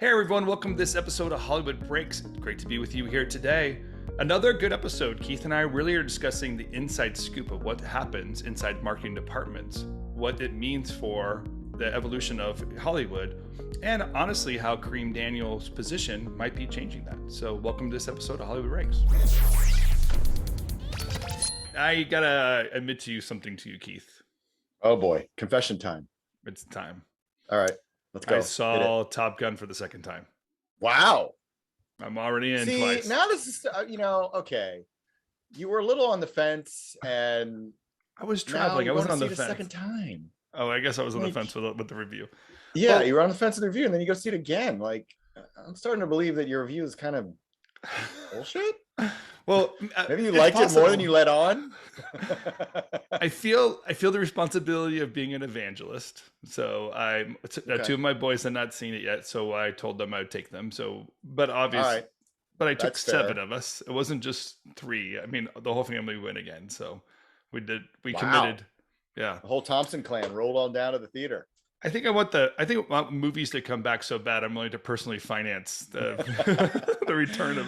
Hey everyone, welcome to this episode of Hollywood Breaks. Great to be with you here today. Another good episode. Keith and I really are discussing the inside scoop of what happens inside marketing departments, what it means for the evolution of Hollywood, and honestly how Kareem Daniel's position might be changing that. So welcome to this episode of Hollywood Breaks. I gotta admit to you something to you, Keith. Oh boy, confession time. It's time. All right, let's go. I saw Top Gun for the second time. Wow. I'm already in See, twice. now this is, okay. You were a little on the fence, and I was traveling. I wasn't on the fence. Second time. Oh, I guess I was on the fence with the review. Yeah, well, you were on the fence with the review, and then you go see it again. Like, I'm starting to believe that your review is kind of bullshit. Well, maybe you liked it more than you let on. I feel the responsibility of being an evangelist. So two of my boys had not seen it yet, so I told them I'd take them. So, but obviously, right. But I took seven of us. It wasn't just three. I mean, the whole family went again. So we committed. Yeah, the whole Thompson clan rolled on down to the theater. I think I want movies to come back so bad I'm willing to personally finance the the return of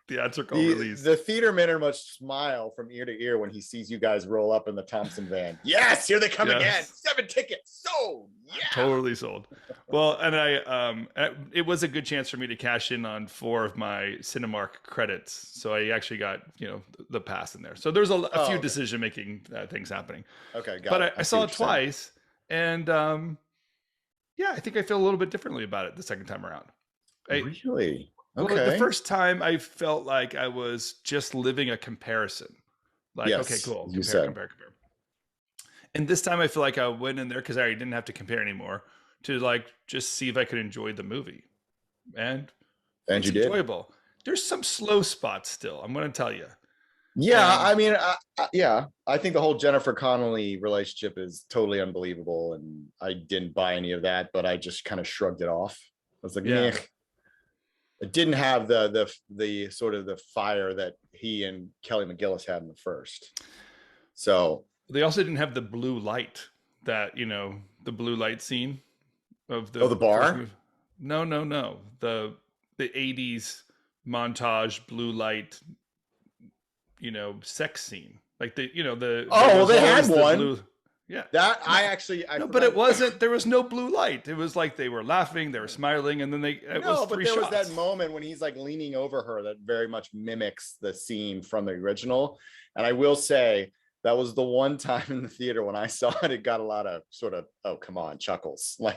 theatrical release. The theater men are much smile from ear to ear when he sees you guys roll up in the Thompson van. Yes, here they come again. 7 tickets sold. Yeah, totally sold. Well, and it was a good chance for me to cash in on 4 of my Cinemark credits, so I actually got the pass in there. So there's a few decision making things happening. Okay, but I saw it twice, and yeah, I think I feel a little bit differently about it the second time around. Really? Okay. Well, the first time I felt like I was just living a comparison. Like, yes, okay, cool. Compare. And this time I feel like I went in there because I didn't have to compare anymore to like just see if I could enjoy the movie. And it's enjoyable. There's some slow spots still, I'm going to tell you. Yeah, I mean, I think the whole Jennifer Connelly relationship is totally unbelievable, and I didn't buy any of that, but I just kind of shrugged it off. I was like, yeah. It didn't have the sort of the fire that he and Kelly McGillis had in the first. So they also didn't have the blue light that the blue light scene of the bar. No, the 80s montage blue light. Sex scene like they had one. Blue, yeah, that but it wasn't. There was no blue light. It was like they were laughing, they were smiling, and then was that moment when he's like leaning over her that very much mimics the scene from the original. And I will say that was the one time in the theater when I saw it, it got a lot of sort of, oh, come on, chuckles. Like,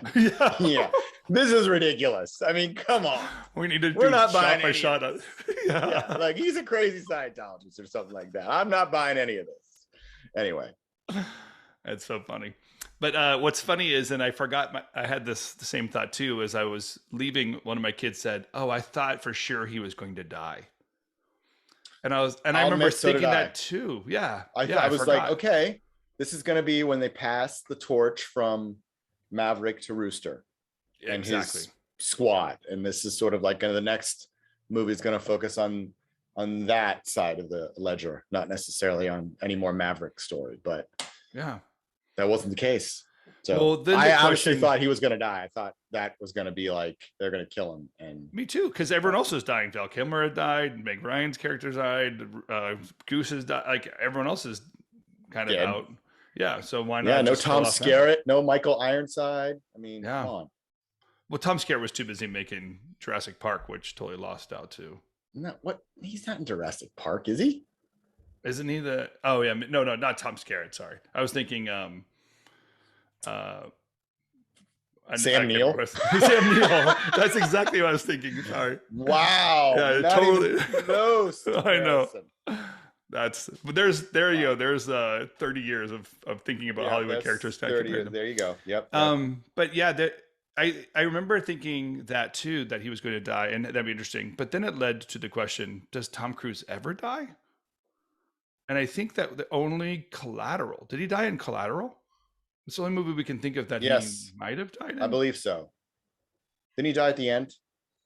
yeah, this is ridiculous. I mean, come on. We're not buying shot by shot. Yeah, like he's a crazy Scientologist or something like that. I'm not buying any of this. Anyway. That's so funny. But what's funny is, and I forgot, I had the same thought too, as I was leaving, one of my kids said, oh, I thought for sure he was going to die. And I remember thinking that too. Yeah. I was like, okay, this is going to be when they pass the torch from Maverick to Rooster and his squad. And this is sort of like the next movie is going to focus on that side of the ledger, not necessarily on any more Maverick story, but yeah, that wasn't the case. So I actually thought he was going to die. I thought that was going to be like, they're going to kill him. And me too, because everyone else was dying. Val Kilmer had died. Meg Ryan's character died. Goose has died. Like everyone else is kind of out. Yeah. So why not? Yeah. No Tom Skerritt. No Michael Ironside. I mean, come on. Well, Tom Skerritt was too busy making Jurassic Park, which totally lost out too. No, what? He's not in Jurassic Park, is he? Isn't he the? Oh yeah, no, not Tom Skerritt. Sorry, I was thinking. Sam Neill. Sam Neill. That's exactly what I was thinking. Sorry. Wow. Yeah, not totally. Close. I know. But there you go. There's 30 years of thinking about Hollywood characters. 30 years. There you go. Yep. But yeah, I remember thinking that too, that he was going to die, and that'd be interesting. But then it led to the question: does Tom Cruise ever die? And I think that the only Collateral. Did he die in Collateral? It's the only movie we can think of that he might have died in. I believe so. Didn't he die at the end?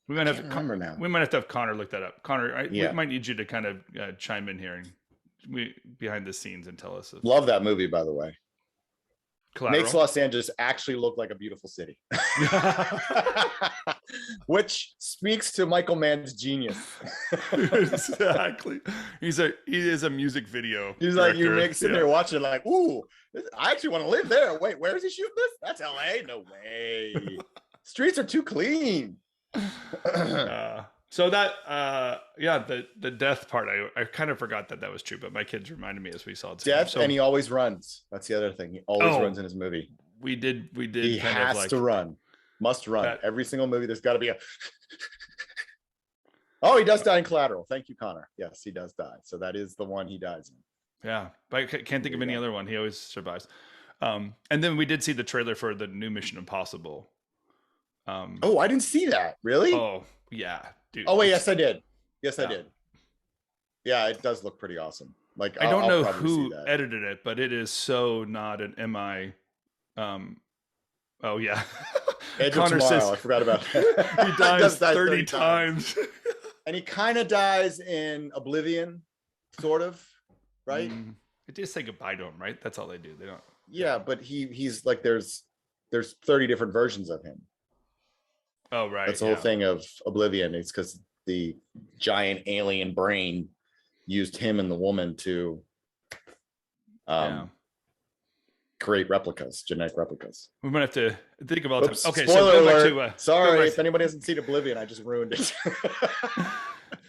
We might have to remember now. We might have to have Connor look that up. Connor, we might need you to kind of chime in here and behind the scenes and tell us. Love that movie, by the way. Collateral. Makes Los Angeles actually look like a beautiful city. which speaks to Michael Mann's genius. Exactly. He is a music video. He's director. like, you're sitting there watching like, ooh, I actually want to live there. Wait, where is he shooting this? That's LA? No way. Streets are too clean. So that the death part, I kind of forgot that was true, but my kids reminded me as we saw it. Death, and he always runs. That's the other thing. He always runs in his movie. We did. He has to run. Must run. Every single movie, there's got to be a. Oh, he does die in Collateral. Thank you, Connor. Yes, he does die. So that is the one he dies in. Yeah, but I can't think of any other one. He always survives. And then we did see the trailer for the new Mission Impossible. Oh, I didn't see that. Really? Oh, yeah. Dude, oh wait, yes I did. I did. Yeah, it does look pretty awesome. Like I don't know who edited it, but it is so not an MI. Oh yeah. Connor says I forgot about that. He dies 30 times. And he kind of dies in Oblivion, sort of, right? They just say goodbye to him, right? That's all they do. They don't. Yeah, but he's like there's 30 different versions of him. Oh, right. That's the whole thing of Oblivion. It's because the giant alien brain used him and the woman to create replicas, genetic replicas. We might have to think about that. Okay, spoiler so alert. Sorry, if anybody hasn't seen Oblivion, I just ruined it.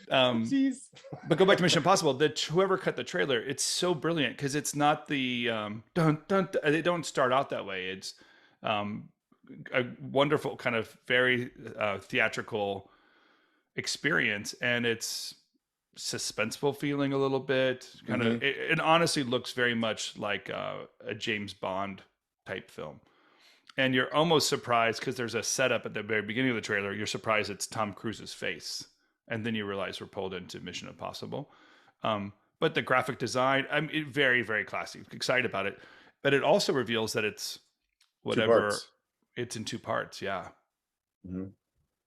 But go back to Mission Impossible. Whoever cut the trailer, it's so brilliant because it's not the they don't start out that way. It's a wonderful kind of very theatrical experience, and it's suspenseful feeling a little bit kind of it honestly looks very much like a James Bond type film, and you're almost surprised because there's a setup at the very beginning of the trailer. You're surprised it's Tom Cruise's face, and then you realize we're pulled into Mission Impossible. But the graphic design, very, very classy. Excited about it, but it also reveals that it's whatever. It's in 2 parts. Yeah.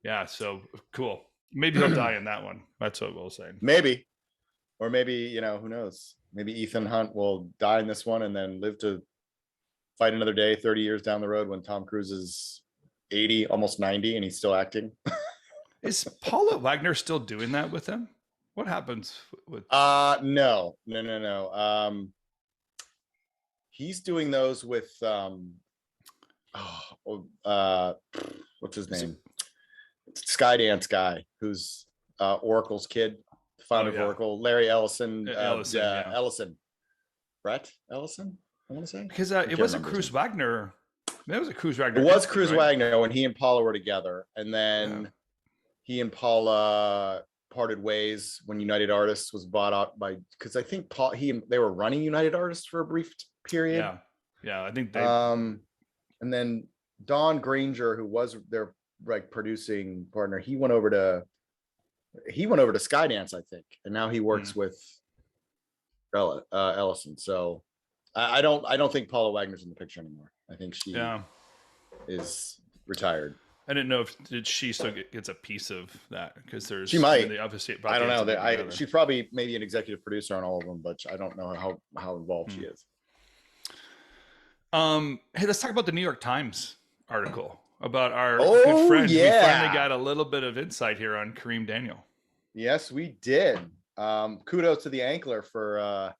Yeah. So cool. Maybe he'll die in that one. That's what we'll say. Maybe. Or maybe, who knows? Maybe Ethan Hunt will die in this one and then live to fight another day 30 years down the road when Tom Cruise is 80, almost 90, and he's still acting. Is Paula Wagner still doing that with him? What happens with no. He's doing those with what's his name? Skydance guy who's Oracle's kid, the founder of Oracle, Larry Ellison. Ellison. Brett Ellison, I want to say. Because it wasn't Cruise Wagner. That was a Cruise Wagner. It was Cruise Wagner when he and Paula were together. And then he and Paula parted ways when United Artists was bought out by, because I think they were running United Artists for a brief period. Yeah, I think they and then Don Granger, who was their producing partner, he went over to Skydance, I think, and now he works with Ellison. So I don't think Paula Wagner's in the picture anymore. I think she is retired. I didn't know if she still gets a piece of that, because she might. I don't know. She's probably maybe an executive producer on all of them, but I don't know how involved she is. Hey, let's talk about the New York Times article about our good friend. Yeah. We finally got a little bit of insight here on Kareem Daniel. Yes, we did. Kudos to the Ankler for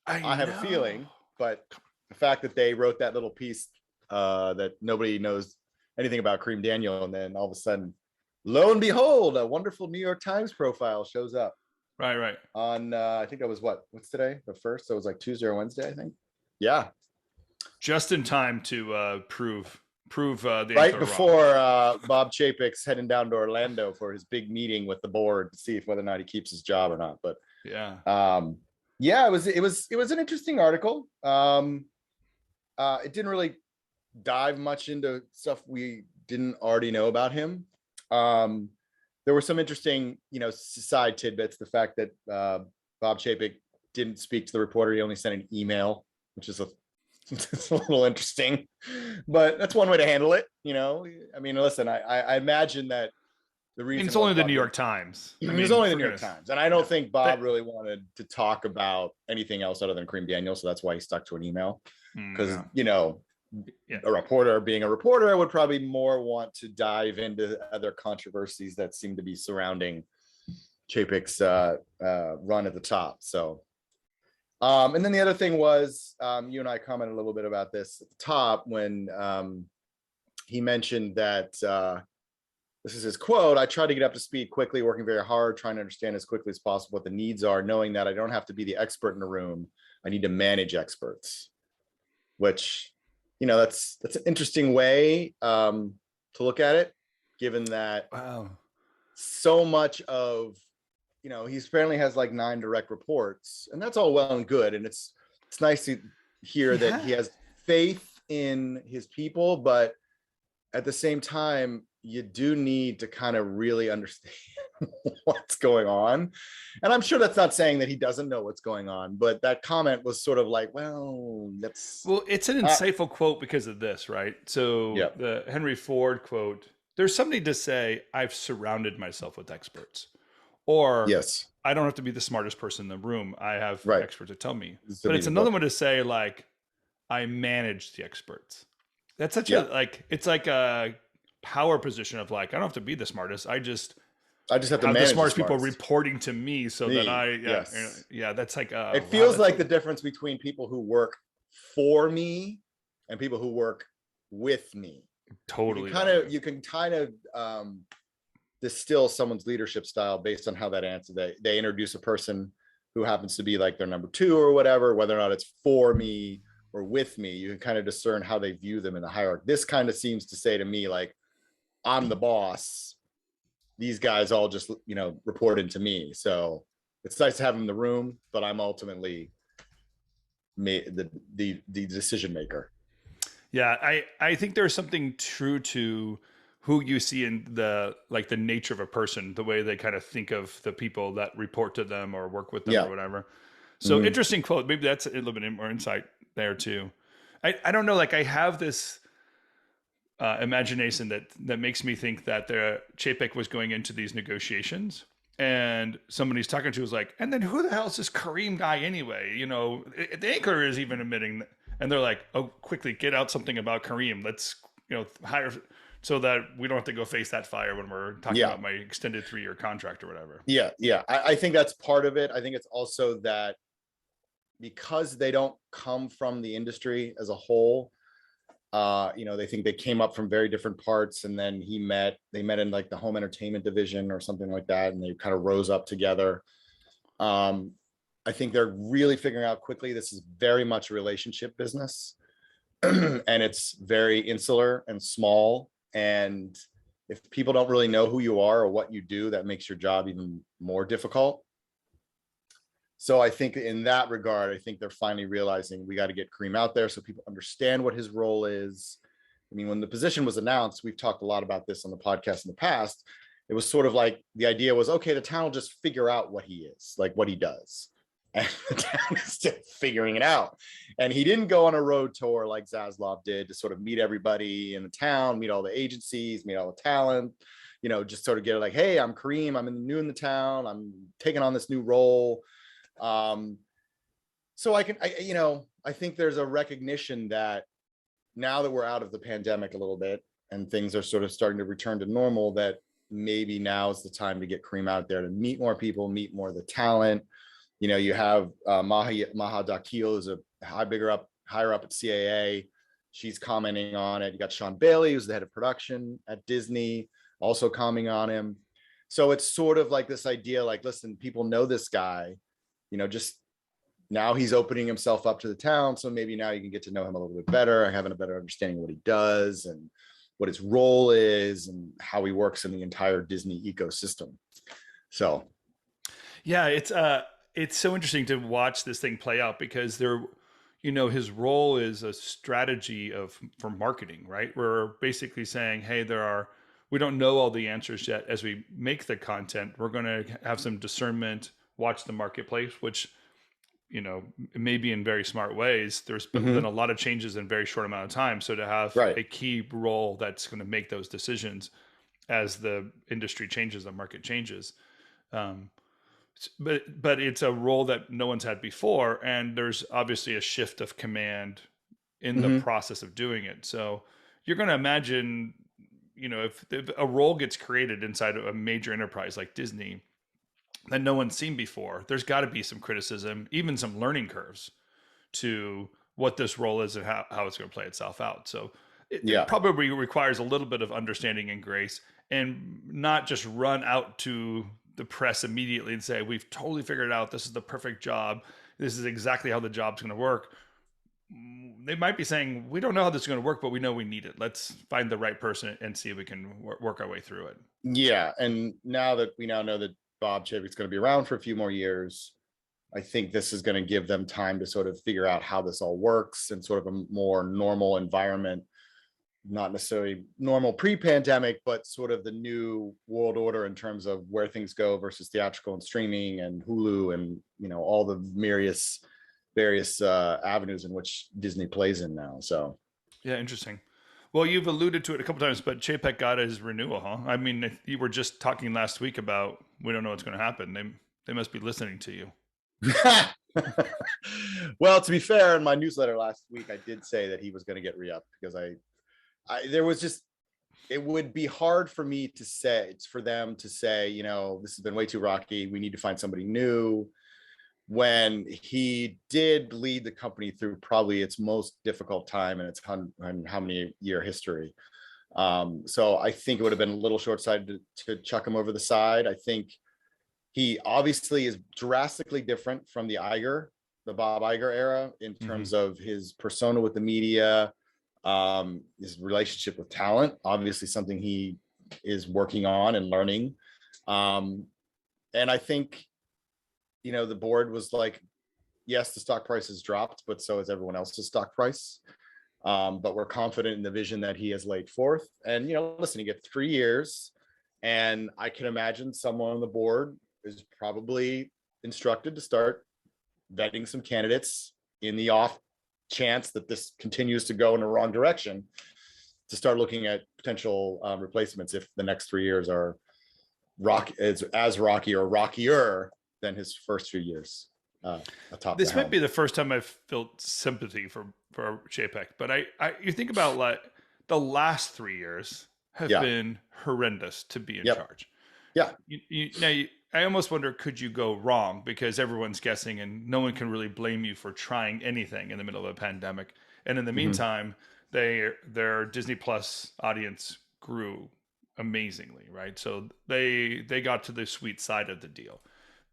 I have a feeling, but the fact that they wrote that little piece that nobody knows anything about Kareem Daniel, and then all of a sudden, lo and behold, a wonderful New York Times profile shows up. Right. On I think that was what's today? The 1st? So it was like Tuesday or Wednesday, I think. Yeah. Just in time to prove the right before Bob Chapek's heading down to Orlando for his big meeting with the board to see whether or not he keeps his job or not. But it was an interesting article. It didn't really dive much into stuff we didn't already know about him. There were some interesting, side tidbits. The fact that Bob Chapek didn't speak to the reporter; he only sent an email, which is it's a little interesting, but that's one way to handle it. I mean, listen, I imagine that the reason it's only the New York Times. It's only the New York Times, and I don't think Bob really wanted to talk about anything else other than Kareem Daniel, so that's why he stuck to an email. Because Yeah. a reporter being a reporter, I would probably more want to dive into other controversies that seem to be surrounding Chapek's run at the top. So, and then the other thing was, you and I commented a little bit about this at the top when he mentioned that this is his quote: "I try to get up to speed quickly, working very hard, trying to understand as quickly as possible what the needs are, knowing that I don't have to be the expert in the room. I need to manage experts," which, that's an interesting way to look at it, given that so much of, he apparently has like 9 direct reports, and that's all well and good. And it's nice to hear that he has faith in his people, but at the same time, you do need to kind of really understand what's going on. And I'm sure that's not saying that he doesn't know what's going on, but that comment was sort of like, well, it's an insightful quote because of this, right? So the Henry Ford quote, there's something to say, I've surrounded myself with experts, or yes, I don't have to be the smartest person in the room. I have experts to tell me. But it's another one to say, like, I manage the experts. That's such it's like a power position of like, I don't have to be the smartest. I just have to manage the smartest people reporting to me so that that's like, it feels like the difference between people who work for me and people who work with me. Totally. You can kind of distill someone's leadership style based on how that answer, they introduce a person who happens to be like their number 2 or whatever, whether or not it's for me or with me. You can kind of discern how they view them in the hierarchy. This kind of seems to say to me, like, I'm the boss. These guys all just, report into me. So it's nice to have them in the room, but I'm ultimately the decision maker. Yeah, I think there's something true to who you see in the nature of a person, the way they kind of think of the people that report to them or work with them or whatever. So interesting quote. Maybe that's a little bit more insight there too. I don't know. Like, I have this imagination that makes me think that Chapek was going into these negotiations, and somebody's talking to was like, and then who the hell is this Kareem guy anyway? The anchor is even admitting, and they're like, oh, quickly get out something about Kareem. Let's hire so that we don't have to go face that fire when we're talking about my extended 3-year contract or whatever. Yeah. I think that's part of it. I think it's also that because they don't come from the industry as a whole, they think they came up from very different parts, and then they met in like the home entertainment division or something like that, and they kind of rose up together. I think they're really figuring out quickly this is very much a relationship business, and it's very insular and small. And if people don't really know who you are or what you do, that makes your job even more difficult. So I think in that regard, I think they're finally realizing we got to get Kareem out there so people understand what his role is. I mean, when the position was announced, we've talked a lot about this on the podcast in the past. It was sort of like the idea was, okay, the town will just figure out what he is, like what he does. And the town is still figuring it out. And he didn't go on a road tour like Zaslav did to sort of meet everybody in the town, meet all the agencies, meet all the talent, just sort of get like, hey, I'm Kareem. I'm new in the town. I'm taking on this new role. So I think there's a recognition that now that we're out of the pandemic a little bit and things are sort of starting to return to normal, that maybe now is the time to get Kareem out there to meet more people, meet more of the talent. You have Maha Dakil, who's a higher up at CAA. She's commenting on it. You got Sean Bailey, who's the head of production at Disney, also commenting on him. So it's sort of like this idea, like, listen, people know this guy, just now he's opening himself up to the town. So maybe now you can get to know him a little bit better, having a better understanding of what he does and what his role is and how he works in the entire Disney ecosystem. So, yeah, it's so interesting to watch this thing play out because his role is a strategy for marketing, right? We're basically saying, hey, we don't know all the answers yet. As we make the content, we're going to have some discernment, watch the marketplace, which, maybe in very smart ways. There's been a lot of changes in a very short amount of time. So to have a key role that's going to make those decisions as the industry changes, the market changes. But it's a role that no one's had before. And there's obviously a shift of command in the process of doing it. So you're going to imagine, if a role gets created inside of a major enterprise like Disney that no one's seen before, there's got to be some criticism, even some learning curves to what this role is and how it's going to play itself out. So it probably requires a little bit of understanding and grace, and not just run out to the press immediately and say, we've totally figured it out. This is the perfect job. This is exactly how the job's going to work. They might be saying, we don't know how this is going to work, but we know we need it. Let's find the right person and see if we can work our way through it. Yeah. And now that we now know that Bob Chapek's going to be around for a few more years, I think this is going to give them time to sort of figure out how this all works in sort of a more normal environment, not necessarily normal pre-pandemic, but sort of the new world order in terms of where things go versus theatrical and streaming and Hulu and, all the various avenues in which Disney plays in now. So, yeah, interesting. Well, you've alluded to it a couple times, but Chapek got his renewal, huh? I mean, if you were just talking last week about, we don't know what's going to happen. They must be listening to you. Well, to be fair, in my newsletter last week, I did say that he was going to get re-upped because there was just, it would be hard for me to say, it's for them to say, this has been way too rocky. We need to find somebody new, when he did lead the company through probably its most difficult time in its how many year history. So I think it would have been a little short-sighted to chuck him over the side. I think he obviously is drastically different from the Bob Iger era in terms of his persona with the media, his relationship with talent, obviously something he is working on and learning. And I think, the board was like, yes, the stock price has dropped, but so has everyone else's stock price. But we're confident in the vision that he has laid forth. And, listen, you get 3 years, and I can imagine someone on the board is probably instructed to start vetting some candidates in the off chance that this continues to go in the wrong direction, to start looking at potential replacements if the next 3 years are as rocky or rockier than his first few years. This might be the first time I've felt sympathy for Chapek, but you think about like the last 3 years have been horrendous to be in charge. Yeah. I almost wonder, could you go wrong? Because everyone's guessing and no one can really blame you for trying anything in the middle of a pandemic. And in the meantime, their Disney Plus audience grew amazingly, right? So they got to the sweet side of the deal.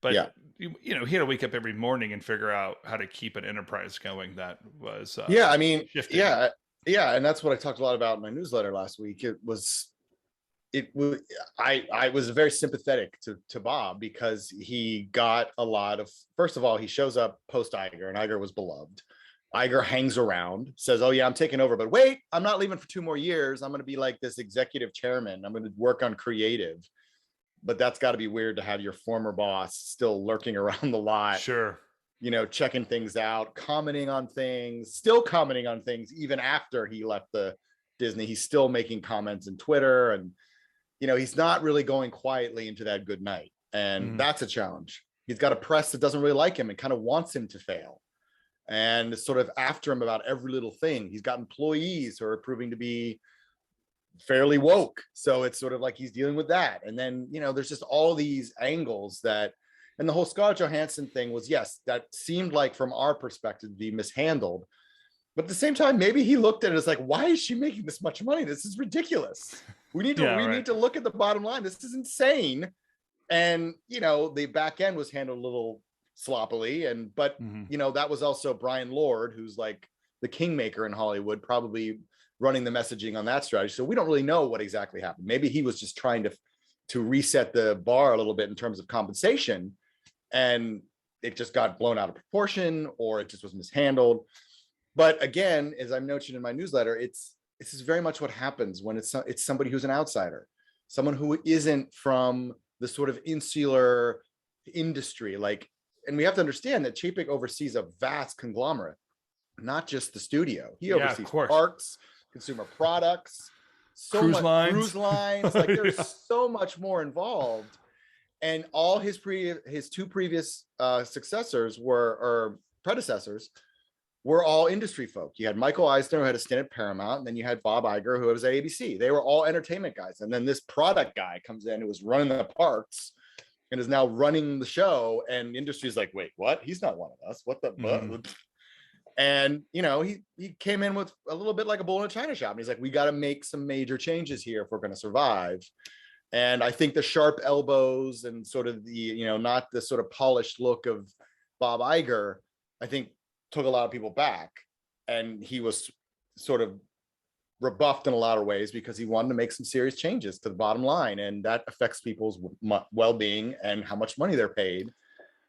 But he had to wake up every morning and figure out how to keep an enterprise going that was shifting. And that's what I talked a lot about in my newsletter last week. I was very sympathetic to Bob, because he got a lot of, first of all, he shows up post Iger, and Iger was beloved. Iger hangs around, says, oh yeah, I'm taking over, but wait, I'm not leaving for 2 more years. I'm going to be like this executive chairman. I'm going to work on creative. But that's got to be weird to have your former boss still lurking around the lot. Sure. Checking things out, still commenting on things, even after he left the Disney. He's still making comments on Twitter, and, he's not really going quietly into that good night. And that's a challenge. He's got a press that doesn't really like him and kind of wants him to fail, and sort of after him about every little thing. He's got employees who are proving to be fairly woke, so it's sort of like he's dealing with that. And then there's just all these angles and the whole Scarlett Johansson thing was, yes, that seemed like from our perspective to be mishandled, but at the same time, maybe he looked at it as like, why is she making this much money? This is ridiculous. We need to look at the bottom line. This is insane. And the back end was handled a little sloppily, but that was also Brian Lord, who's like the kingmaker in Hollywood, probably running the messaging on that strategy. So we don't really know what exactly happened. Maybe he was just trying to reset the bar a little bit in terms of compensation, and it just got blown out of proportion, or it just was mishandled. But again, as I mentioned in my newsletter, this is very much what happens when it's somebody who's an outsider, someone who isn't from the sort of insular industry. And we have to understand that Chapek oversees a vast conglomerate, not just the studio. He oversees parks, consumer products, cruise lines. Like, there's so much more involved. And all his 2 previous predecessors were all industry folk. You had Michael Eisner, who had a stint at Paramount, and then you had Bob Iger, who was at ABC. They were all entertainment guys. And then this product guy comes in who was running the parks and is now running the show. And the industry is like, wait, what? He's not one of us. What the? Mm-hmm. And, you know, he came in with a little bit like a bull in a china shop. And he's like, we got to make some major changes here if we're going to survive. And I think the sharp elbows and sort of the, you know, not the sort of polished look of Bob Iger, I think took a lot of people back. And he was sort of rebuffed in a lot of ways because he wanted to make some serious changes to the bottom line. And that affects people's well-being and how much money they're paid.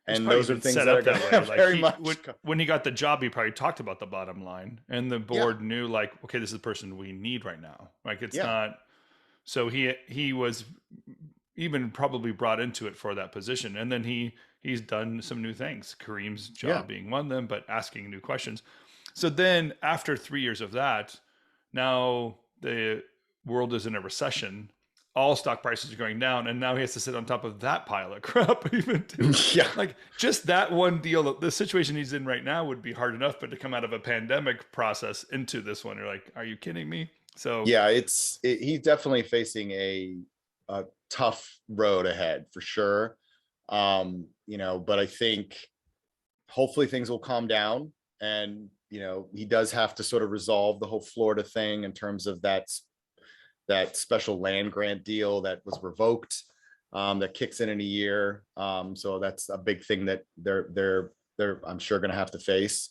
And those are things that are going to very much. When he got the job, he probably talked about the bottom line, and the board knew, like, okay, this is the person we need right now. Like, it's not. So he was even probably brought into it for that position, and then he's done some new things. Kareem's job being one of them, but asking new questions. So then, after 3 years of that, now the world is in a recession. All stock prices are going down, and now he has to sit on top of that pile of crap even too. Like, just that one deal, the situation he's in right now would be hard enough, but to come out of a pandemic process into this one, you're like, are you kidding me? So he's definitely facing a tough road ahead for sure. You know, but I think hopefully things will calm down, and, you know, he does have to sort of resolve the whole Florida thing in terms of that special land grant deal that was revoked, that kicks in a year. So that's a big thing that they're I'm sure going to have to face.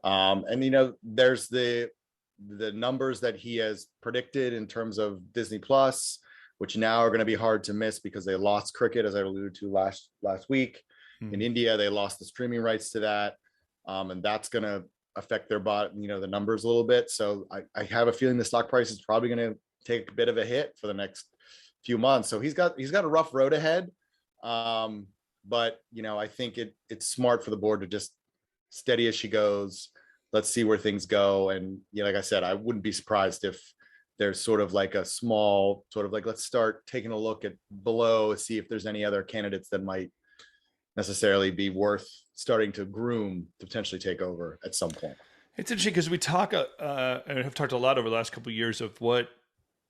And, you know, there's the numbers that he has predicted in terms of Disney Plus, which now are going to be hard to miss because they lost cricket, as I alluded to last week. In India, they lost the streaming rights to that. And that's going to affect their the numbers a little bit. So I have a feeling the stock price is probably going to take a bit of a hit for the next few months. So he's got a rough road ahead. But, you know, I think it's smart for the board to just steady as she goes. Let's see where things go. And, you know, like I said, I wouldn't be surprised if there's sort of like a small sort of like, let's start taking a look at below, see if there's any other candidates that might necessarily be worth starting to groom to potentially take over at some point. It's interesting because we talk and have talked a lot over the last couple of years of what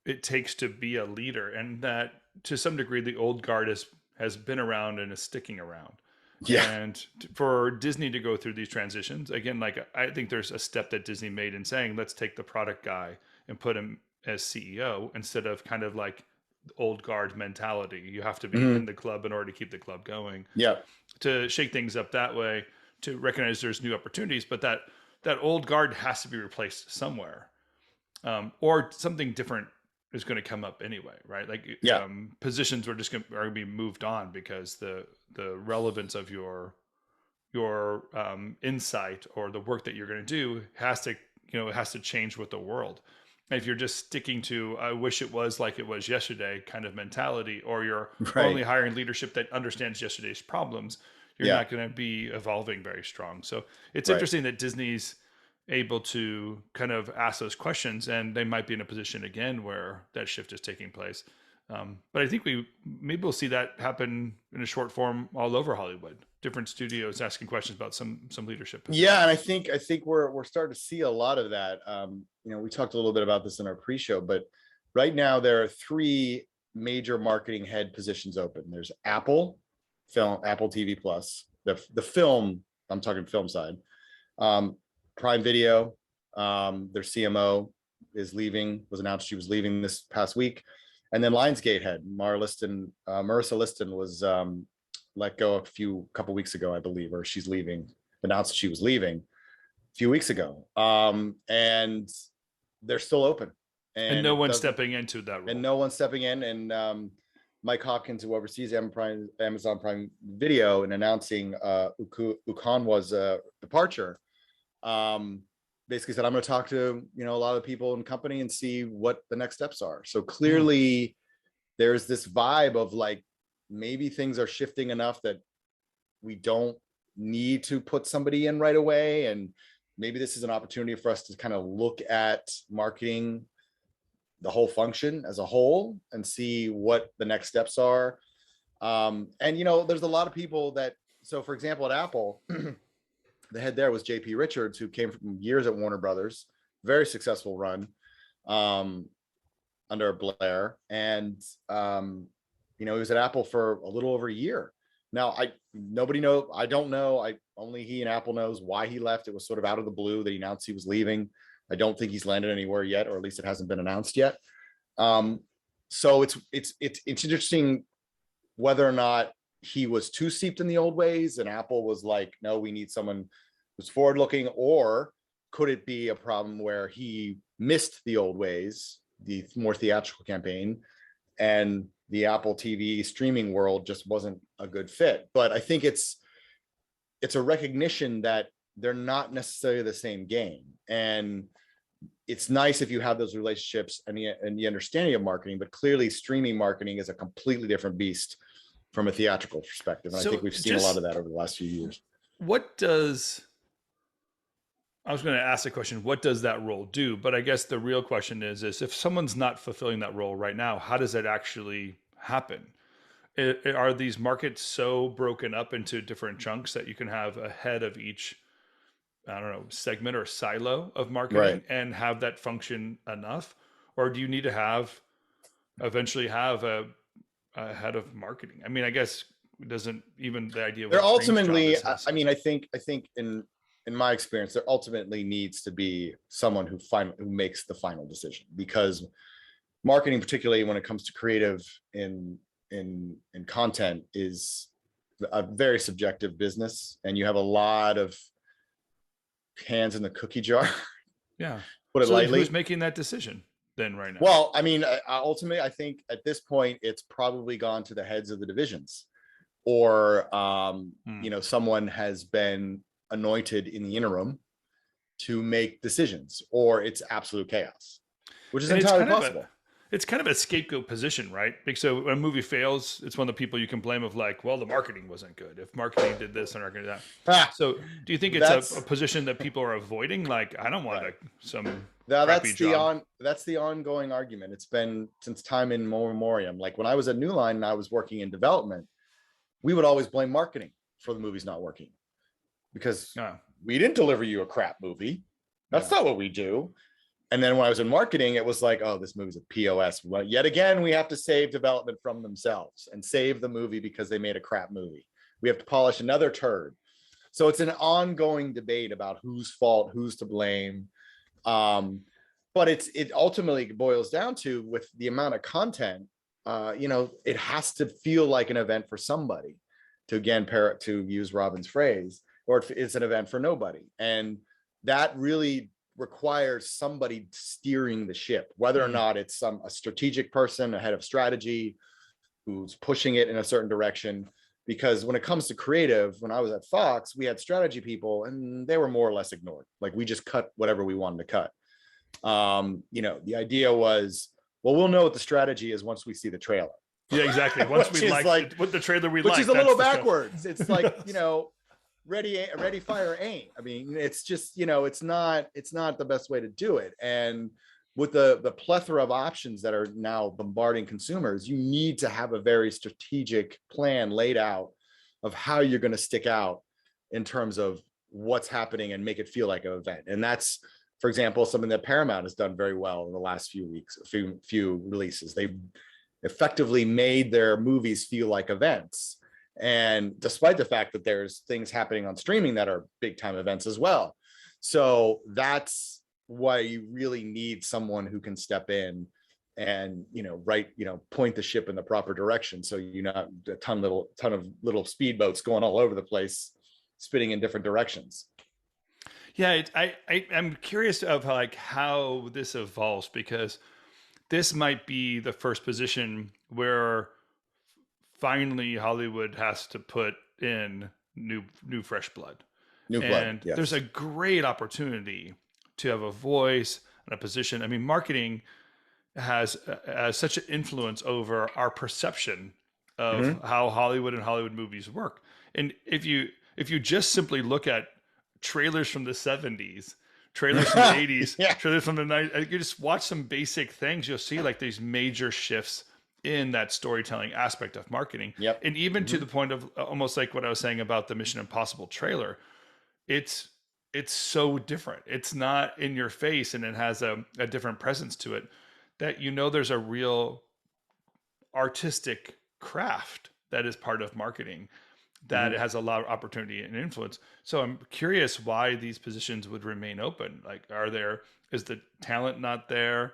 it takes to be a leader, and that to some degree the old guard has been around and is sticking around. And for Disney to go through these transitions again, like, I think there's a step that Disney made in saying, let's take the product guy and put him as CEO instead of kind of like old guard mentality. You have to be in the club in order to keep the club going. To shake things up that way, to recognize there's new opportunities, but that old guard has to be replaced somewhere, or something different is going to come up anyway, right? Like, positions are just going to be moved on because the relevance of your insight or the work that you're going to do has to change with the world. And if you're just sticking to, I wish it was like it was yesterday kind of mentality, or you're only hiring leadership that understands yesterday's problems, you're not going to be evolving very strong. So it's interesting that Disney's able to kind of ask those questions, and they might be in a position again where that shift is taking place. But I think we'll see that happen in a short form all over Hollywood. Different studios asking questions about some leadership positions. Yeah, and I think we're starting to see a lot of that. You know, we talked a little bit about this in our pre-show, but right now there are 3 major marketing head positions open. There's Apple TV Plus, the film. I'm talking film side. Prime Video, their CMO was announced she was leaving this past week. And then Lionsgate head, Marissa Liston was let go a couple weeks ago, I believe, or she's leaving, announced she was leaving a few weeks ago. And they're still open. And no one's stepping into that role. And no one's stepping in. And Mike Hopkins, who oversees Amazon Prime Video, and announcing Ukonwa's departure, basically said, I'm going to talk to, you know, a lot of people in the company and see what the next steps are. So clearly there's this vibe of like, maybe things are shifting enough that we don't need to put somebody in right away. And maybe this is an opportunity for us to kind of look at marketing the whole function as a whole and see what the next steps are. And, you know, there's a lot of people that, so for example, at Apple, the head there was JP Richards, who came from years at Warner Brothers, very successful run under Blair. And, he was at Apple for a little over a year. Now, nobody knows. I don't know. Only he and Apple knows why he left. It was sort of out of the blue that he announced he was leaving. I don't think he's landed anywhere yet, or at least it hasn't been announced yet. So it's interesting whether or not he was too steeped in the old ways and Apple was like, no, we need someone who's forward looking, or could it be a problem where he missed the old ways, the more theatrical campaign, and the Apple TV streaming world just wasn't a good fit? But I think it's a recognition that they're not necessarily the same game. And it's nice if you have those relationships and the understanding of marketing, but clearly streaming marketing is a completely different beast from a theatrical perspective. And I think we've seen a lot of that over the last few years. I was going to ask the question, what does that role do? But I guess the real question is if someone's not fulfilling that role right now, how does that actually happen? Are these markets so broken up into different chunks that you can have a head of each, I don't know, segment or silo of marketing and have that function enough? Or do you need to eventually have a head of marketing? I mean, I guess it doesn't even the idea. There ultimately, I mean, I think in my experience, there ultimately needs to be someone who makes the final decision, because marketing, particularly when it comes to creative in content, is a very subjective business, and you have a lot of hands in the cookie jar. Yeah. Put it lightly. Who's making that decision then right now? Well, I mean, ultimately, I think at this point, it's probably gone to the heads of the divisions, or someone has been anointed in the interim to make decisions, or it's absolute chaos, which is entirely possible. It's kind of a scapegoat position, right? So when a movie fails, it's one of the people you can blame of like, well, the marketing wasn't good. If marketing did this, they're not going to do that. So do you think it's a position that people are avoiding? Like, I don't want that's the ongoing argument. It's been since time in memoriam. Like when I was at New Line and I was working in development, we would always blame marketing for the movies not working, because we didn't deliver you a crap movie. That's not what we do. And then when I was in marketing, it was like, oh, this movie's a POS. Well, yet again, we have to save development from themselves and save the movie because they made a crap movie. We have to polish another turd. So it's an ongoing debate about whose fault, who's to blame. But it ultimately boils down to, with the amount of content, it has to feel like an event for somebody, to use Robin's phrase, or it's an event for nobody. And that really requires somebody steering the ship, whether or not it's a strategic person, a head of strategy, who's pushing it in a certain direction. Because when it comes to creative, when I was at Fox, we had strategy people and they were more or less ignored. Like we just cut whatever we wanted to cut. The idea was, well, we'll know what the strategy is once we see the trailer. Yeah, exactly. Once we like what the trailer we like, which is a little backwards. Stuff. It's like, ready, fire, aim. I mean, it's just, it's not the best way to do it. And with the plethora of options that are now bombarding consumers, you need to have a very strategic plan laid out of how you're going to stick out in terms of what's happening and make it feel like an event. And that's, for example, something that Paramount has done very well in the last few weeks, few releases. They effectively made their movies feel like events. And despite the fact that there's things happening on streaming that are big time events as well. So that's why you really need someone who can step in and, point the ship in the proper direction. So you're not a ton of little speedboats going all over the place, spinning in different directions. Yeah. I'm curious of how this evolves, because this might be the first position where finally Hollywood has to put in new fresh blood. And yes. There's a great opportunity to have a voice and a position. I mean, marketing has such an influence over our perception of how Hollywood and Hollywood movies work. And if you just simply look at trailers from the 70s, trailers from the 80s, trailers from the 90s, you just watch some basic things, you'll see like these major shifts in that storytelling aspect of marketing. Yep. And even to the point of almost like what I was saying about the Mission Impossible trailer, it's it's so different. It's not in your face, and it has a different presence to it, that there's a real artistic craft that is part of marketing, that it Mhm. has a lot of opportunity and influence. So I'm curious why these positions would remain open. Like, is the talent not there?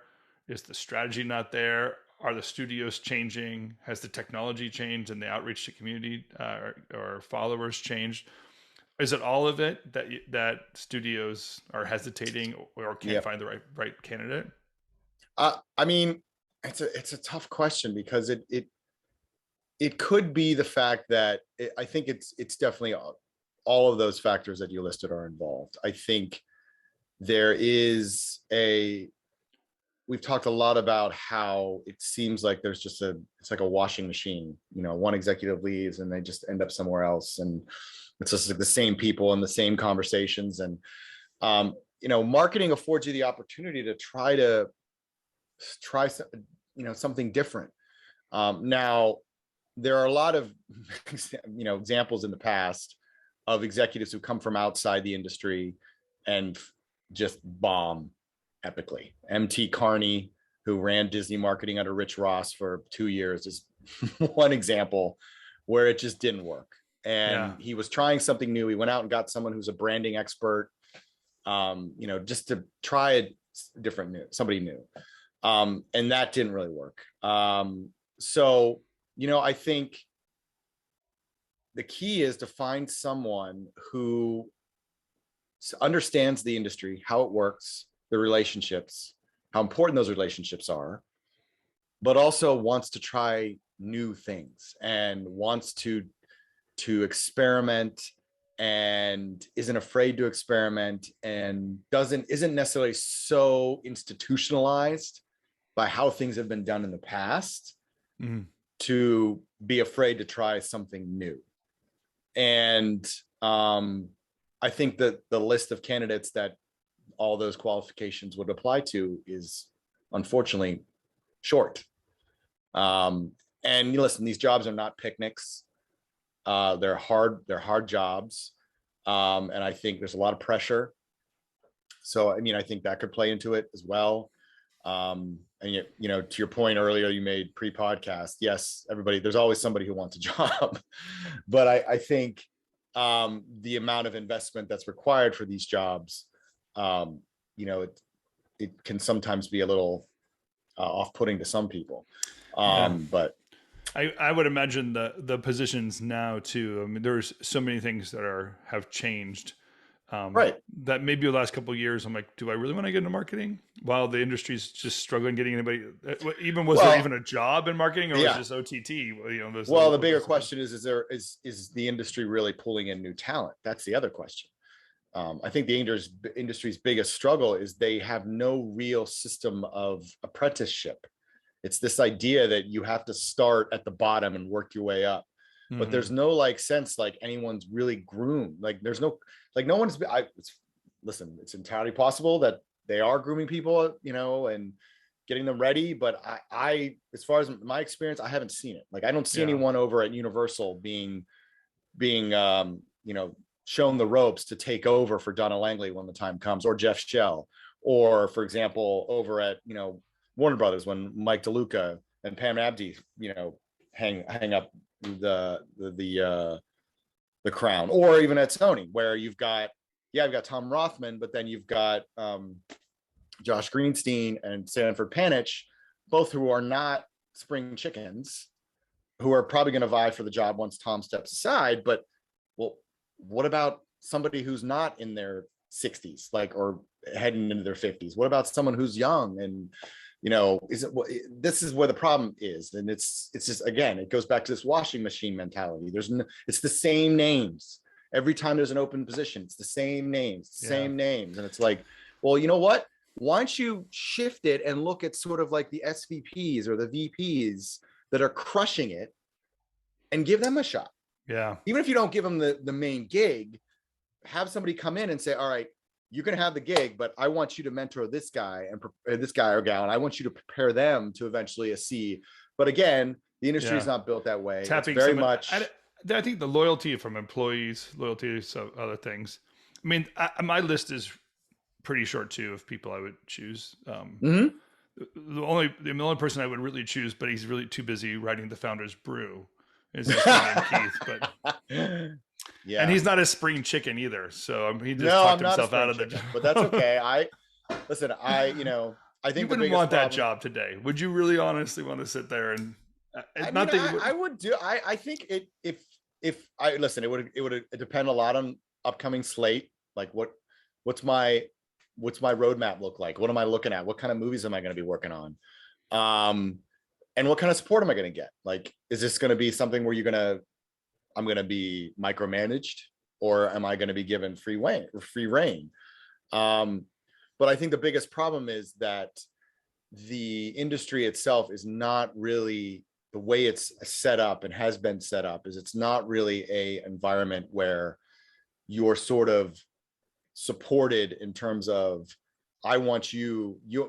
Is the strategy not there? Are the studios changing? Has the technology changed and the outreach to community or followers changed? Is it all of it that studios are hesitating or can't Yep. find the right candidate? I mean, it's a tough question because it could be the fact that I think it's definitely all of those factors that you listed are involved. I think there is a we've talked a lot about how it seems like there's just it's like a washing machine. One executive leaves and they just end up somewhere else, and it's just like the same people and the same conversations. And marketing affords you the opportunity to try something different. Now, there are a lot of examples in the past of executives who come from outside the industry and just bomb epically. MT Carney, who ran Disney marketing under Rich Ross for 2 years, is one example where it just didn't work. And Yeah. he was trying something new. He went out and got someone who's a branding expert, just to try somebody new. And that didn't really work. So, I think the key is to find someone who understands the industry, how it works, the relationships, how important those relationships are, but also wants to try new things and wants to experiment and isn't afraid to experiment and isn't necessarily so institutionalized by how things have been done in the past Mhm. to be afraid to try something new. And I think that the list of candidates that all those qualifications would apply to is unfortunately short. And listen, these jobs are not picnics. They're hard jobs. And I think there's a lot of pressure. So, I think that could play into it as well. And to your point earlier, you made pre-podcast. Yes, there's always somebody who wants a job, but I think the amount of investment that's required for these jobs, it can sometimes be a little off-putting to some people. Yeah. But I would imagine the positions now too. I mean, there's so many things that have changed. right, That maybe the last couple of years, I'm like, do I really want to get into marketing? While the industry's just struggling getting anybody. Even was there well, even a job in marketing, or was it yeah. just OTT? Those Well, the bigger those things. question is the industry really pulling in new talent? That's the other question. I think the industry's biggest struggle is they have no real system of apprenticeship. It's this idea that you have to start at the bottom and work your way up, but there's Mm-hmm. no sense like anyone's really groomed. Like there's no no one's. Listen, it's entirely possible that they are grooming people, and getting them ready. But as far as my experience, I haven't seen it. Like I don't see Yeah. anyone over at Universal being shown the ropes to take over for Donna Langley when the time comes, or Jeff Shell, or for example, over at Warner Brothers when Mike DeLuca and Pam Abdi hang up the crown, or even at Sony where you've got Tom Rothman, but then you've got Josh Greenstein and Sanford Panich, both who are not spring chickens, who are probably going to vie for the job once Tom steps aside. But well, what about somebody who's not in their 60s, or heading into their 50s? What about someone who's young? And this is where the problem is. And it's just, again, it goes back to this washing machine mentality. It's the same names every time there's an open position. It's the same names, and it's like, well, you know what? Why don't you shift it and look at sort of like the SVPs or the VPs that are crushing it and give them a shot. Yeah. Even if you don't give them the main gig, have somebody come in and say, all right, you're going to have the gig, but I want you to mentor this guy this guy or gal, and I want you to prepare them to eventually a C. But again, the industry is not built that way. Tapping it's very someone. much. I think the loyalty from employees, loyalty to other things, I mean, my list is pretty short too of people I would choose. The only person I would really choose, but he's really too busy writing the Founder's Brew, is this guy named Keith. But yeah, and he's not a spring chicken either. So he just no, talked I'm not himself out of the chicken, job. but that's okay. I think you wouldn't want that job today. Would you really honestly want to sit there and? I would do. I think if I listen, it would depend a lot on upcoming slate. Like what's my roadmap look like? What am I looking at? What kind of movies am I going to be working on? And what kind of support am I going to get? Like, is this going to be something where I'm going to be micromanaged, or am I going to be given free reign? But I think the biggest problem is that the industry itself is not really the way it's set up and has been set up. Is it's not really a environment where you're sort of supported in terms of, I want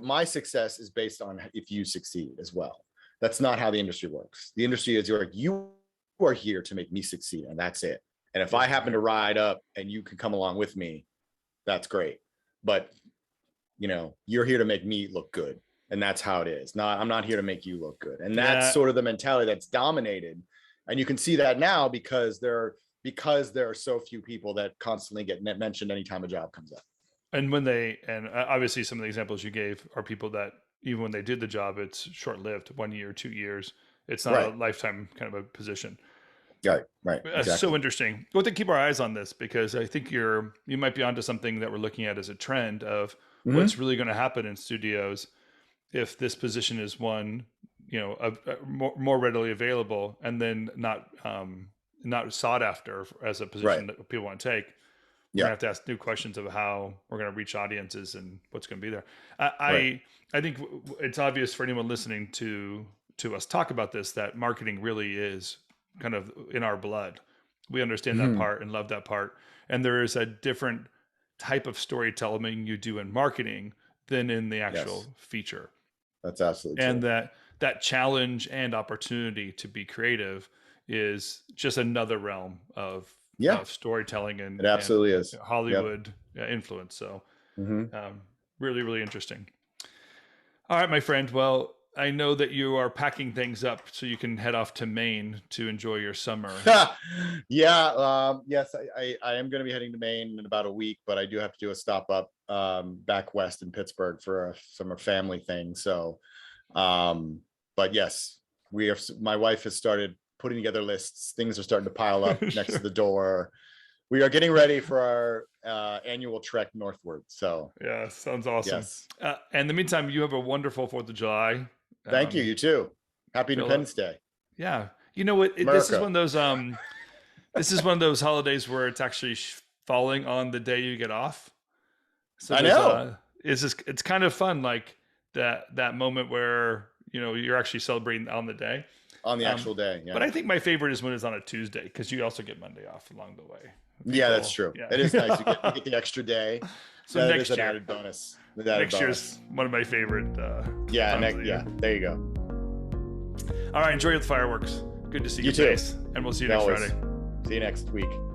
my success is based on if you succeed as well. That's not how the industry works. The industry is you are here to make me succeed, and that's it. And if I happen to ride up and you can come along with me, that's great. But you're here to make me look good. And that's how it is. I'm not here to make you look good. And that's sort of the mentality that's dominated. And you can see that now because there are so few people that constantly get mentioned anytime a job comes up. And obviously some of the examples you gave are people that even when they did the job, it's short-lived, 1 year, 2 years. It's not a lifetime kind of a position. Right. Exactly. So interesting. We'll have to keep our eyes on this, because I think you might be onto something that we're looking at as a trend of what's really going to happen in studios if this position is one, more readily available, and then not sought after as a position that people want to take. We're gonna have to ask new questions of how we're going to reach audiences and what's going to be there. I think it's obvious for anyone listening to us talk about this that marketing really is kind of in our blood. We understand that part and love that part. And there is a different type of storytelling you do in marketing than in the actual feature. That's absolutely true. And that challenge and opportunity to be creative is just another realm of storytelling and it absolutely is Hollywood influence. So really, really interesting. All right, my friend. Well, I know that you are packing things up so you can head off to Maine to enjoy your summer. Yes, I am going to be heading to Maine in about a week, but I do have to do a stop up back west in Pittsburgh for some family thing. So, but yes, my wife has started putting together lists. Things are starting to pile up next to the door. We are getting ready for our annual trek northward. So yeah, sounds awesome. Yes. In the meantime, you have a wonderful 4th of July. Thank you. You too. Happy Independence Day. Yeah. You know what? This is one of those holidays where it's actually falling on the day you get off. So I know. It's kind of fun, like that moment where you're actually celebrating on the day. On the actual day, yeah. But I think my favorite is when it's on a Tuesday, because you also get Monday off along the way. Yeah, that's true. Yeah. It is nice. You get the extra day. So next year, an added bonus. Next year's one of my favorite. There you go. All right, enjoy the fireworks. Good to see you too. face, and we'll see you next Friday. See you next week.